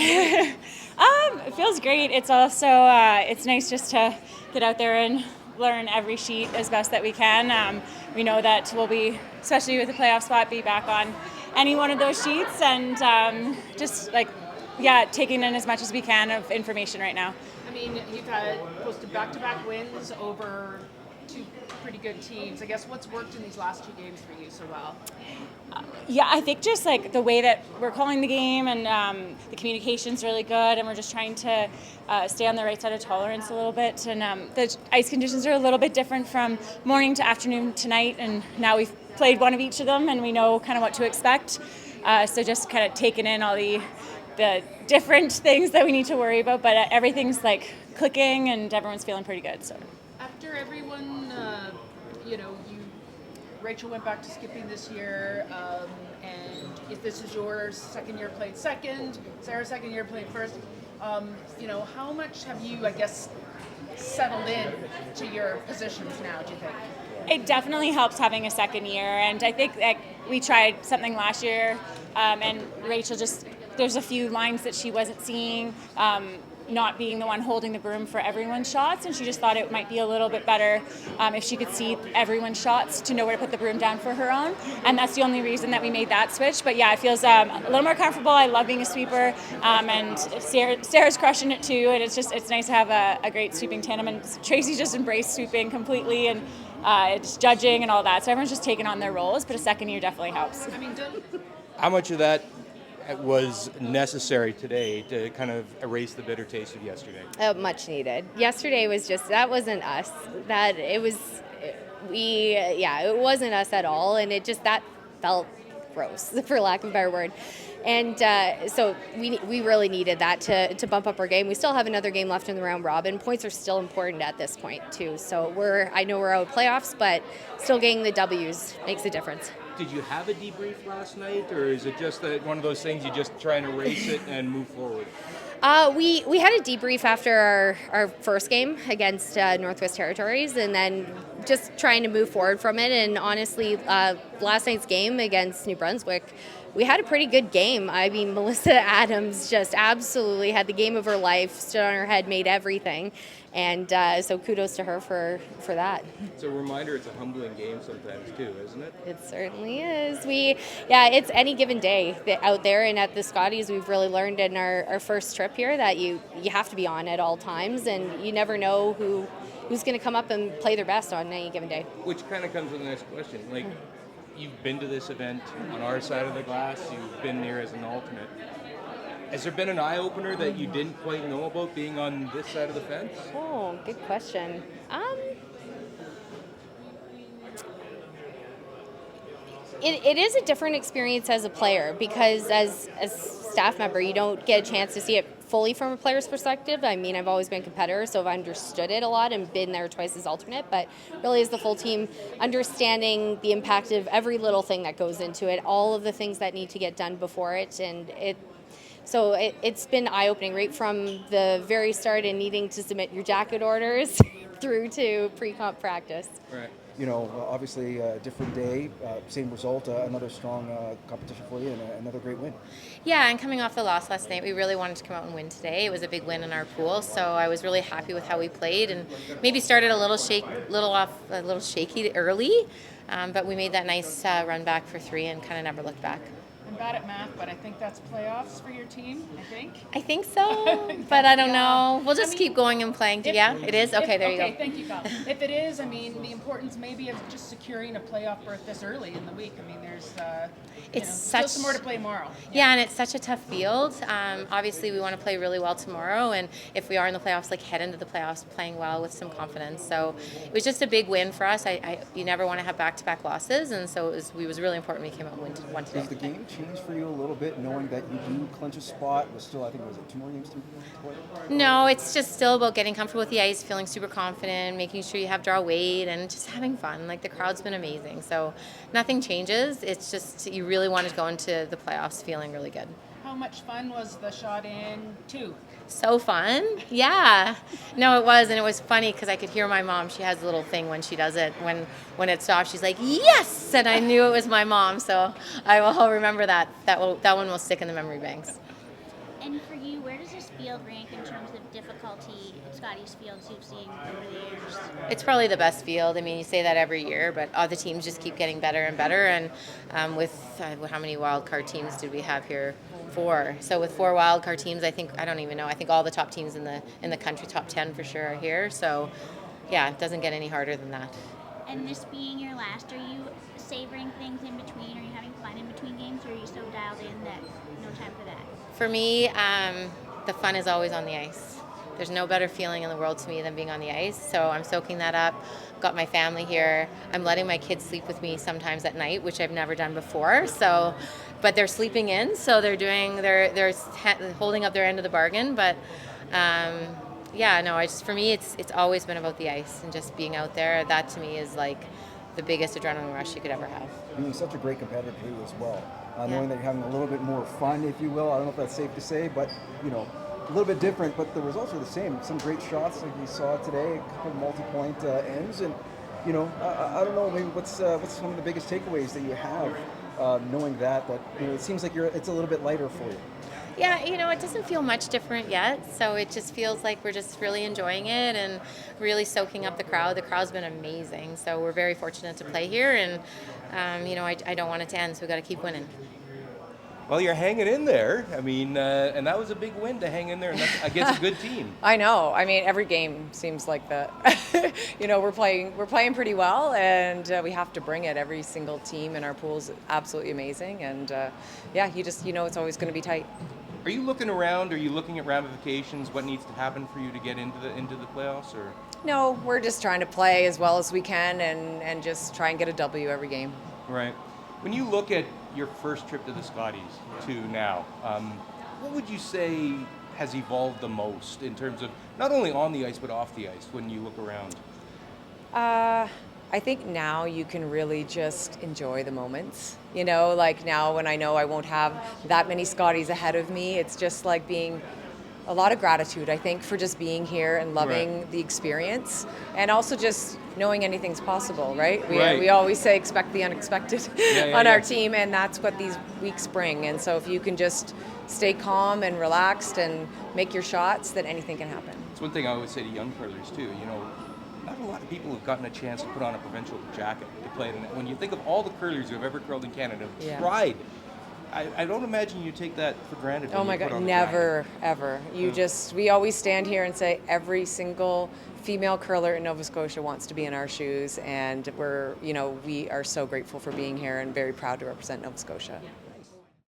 It feels great. It's also it's nice just to get out there and learn every sheet as best that we can. We know that we'll be, especially with the playoff spot, be back on any one of those sheets, and just taking in as much as we can of information right now. I mean, you've had posted back-to-back wins over two pretty good teams. I guess what's worked in these last two games for you so well? Yeah, I think just like the way that we're calling the game and the communication's really good, and we're just trying to stay on the right side of tolerance a little bit. And the ice conditions are a little bit different from morning to afternoon tonight, and now we've played one of each of them, and we know kind of what to expect. So just kind of taking in all the different things that we need to worry about, but everything's like clicking, and everyone's feeling pretty good. So after everyone, Rachel went back to skipping this year, and if this is your second year played second, Sarah's second year played first, how much have you, I guess, settled in to your positions now, do you think? It definitely helps having a second year, and I think that we tried something last year, and Rachel there's a few lines that she wasn't seeing, not being the one holding the broom for everyone's shots, and she just thought it might be a little bit better if she could see everyone's shots to know where to put the broom down for her own, and that's the only reason that we made that switch. But yeah, it feels a little more comfortable. I love being a sweeper, and Sarah's crushing it too, and it's nice to have a great sweeping tandem, and Tracy's just embraced sweeping completely, and it's judging and all that, so everyone's just taking on their roles, but a second year definitely helps. I mean, how much of that was necessary today to kind of erase the bitter taste of yesterday? Much needed. Yesterday was that wasn't us. It wasn't us at all, and that felt gross, for lack of a better word. And so we really needed that to bump up our game. We still have another game left in the round robin. Points are still important at this point too. So I know we're out of playoffs, but still getting the W's makes a difference. Did you have a debrief last night, or is it just one of those things you just try and erase it and move forward? We had a debrief after our first game against Northwest Territories, and then just trying to move forward from it. And honestly, last night's game against New Brunswick, we had a pretty good game. I mean, Melissa Adams just absolutely had the game of her life, stood on her head, made everything. And so kudos to her for that. It's a reminder it's a humbling game sometimes too, isn't it? It certainly is. It's any given day out there, and at the Scotties we've really learned in our first trip here that you have to be on at all times, and you never know who's going to come up and play their best on any given day. Which kind of comes to the next question. Like, you've been to this event on our side of the glass, you've been there as an alternate. Has there been an eye-opener that you didn't quite know about being on this side of the fence? Oh, good question. It is a different experience as a player, because as a staff member, you don't get a chance to see it fully from a player's perspective. I mean, I've always been a competitor, so I've understood it a lot and been there twice as alternate, but really as the full team, understanding the impact of every little thing that goes into it, all of the things that need to get done before it, and it's been eye-opening right from the very start and needing to submit your jacket orders through to pre-comp practice. Right. Obviously a different day, same result, another strong competition for you, and another great win. Yeah, and coming off the loss last night, we really wanted to come out and win today. It was a big win in our pool, so I was really happy with how we played, and maybe started a little shaky early, but we made that nice run back for 3 and kind of never looked back. I'm bad at math, but I think that's playoffs for your team, I think so, but I don't know. We'll just keep going and playing. Yeah, it is? Okay, there you go. Okay, thank you, Kyle. If it is, I mean, the importance maybe of just securing a playoff berth this early in the week. I mean, there's still some more to play tomorrow. Yeah, and it's such a tough field. Obviously, we want to play really well tomorrow, and if we are in the playoffs, head into the playoffs playing well with some confidence. So it was just a big win for us. You never want to have back-to-back losses, and so it was really important we came out and won today. Does the game change for you a little bit, knowing that you do clinch a spot? But still, I think, was it 2 more games to play? No, it's just still about getting comfortable with the ice, feeling super confident, making sure you have draw weight, and just having fun. The crowd's been amazing, so nothing changes. It's just you really want to go into the playoffs feeling really good. How much fun was the shot in 2? So fun. Yeah. No, it was, and it was funny because I could hear my mom. She has a little thing when she does it. When it stops, she's like, yes! And I knew it was my mom, so I will remember that. That one will stick in the memory banks. And for you, where does this field rank in terms of difficulty at Scotties fields you've seen over the years? It's probably the best field. I mean, you say that every year, but all the teams just keep getting better and better. And with how many wild card teams did we have here? 4. So with 4 wild card teams, I don't even know. I think all the top teams in the country, top 10 for sure, are here. So yeah, it doesn't get any harder than that. And this being your last, are you savoring things in between? Are you having fun in between games, or are you so dialed in that no time for that? For me, the fun is always on the ice. There's no better feeling in the world to me than being on the ice. So I'm soaking that up. Got my family here. I'm letting my kids sleep with me sometimes at night, which I've never done before. So, but they're sleeping in, so they're holding up their end of the bargain. But yeah, no, for me, it's always been about the ice and just being out there. That to me is like the biggest adrenaline rush you could ever have. Being such a great competitor too as well. Yeah. Knowing that you're having a little bit more fun, if you will. I don't know if that's safe to say, but a little bit different. But the results are the same. Some great shots like you saw today, a couple multi-point ends, and I don't know. Maybe what's some of the biggest takeaways that you have, knowing that it seems like it's a little bit lighter for you. Yeah, it doesn't feel much different yet, so it just feels like we're just really enjoying it and really soaking up the crowd. The crowd's been amazing, so we're very fortunate to play here, and I don't want it to end, so we've got to keep winning. Well, you're hanging in there. I mean, and that was a big win to hang in there against a good team. I know. I mean, every game seems like that. We're playing pretty well, and we have to bring it. Every single team in our pool is absolutely amazing, and you just it's always going to be tight. Are you looking around? Are you looking at ramifications? What needs to happen for you to get into the playoffs? Or No, we're just trying to play as well as we can, and just try and get a W every game. right? When you look at your first trip to the Scotties to now, what would you say has evolved the most in terms of not only on the ice but off the ice when you look around? I think now you can really just enjoy the moments. Like now when I know I won't have that many Scotties ahead of me, it's just like being a lot of gratitude, I think, for just being here and loving the experience, and also just knowing anything's possible, right? We always say expect the unexpected on our team, and that's what these weeks bring. And so if you can just stay calm and relaxed and make your shots, then anything can happen. It's one thing I always say to young curlers too. Not a lot of people have gotten a chance to put on a provincial jacket to play in it. When you think of all the curlers who have ever curled in Canada, tried. I don't imagine you take that for granted. Oh my God, never, ever. We always stand here and say every single female curler in Nova Scotia wants to be in our shoes, and we are so grateful for being here and very proud to represent Nova Scotia.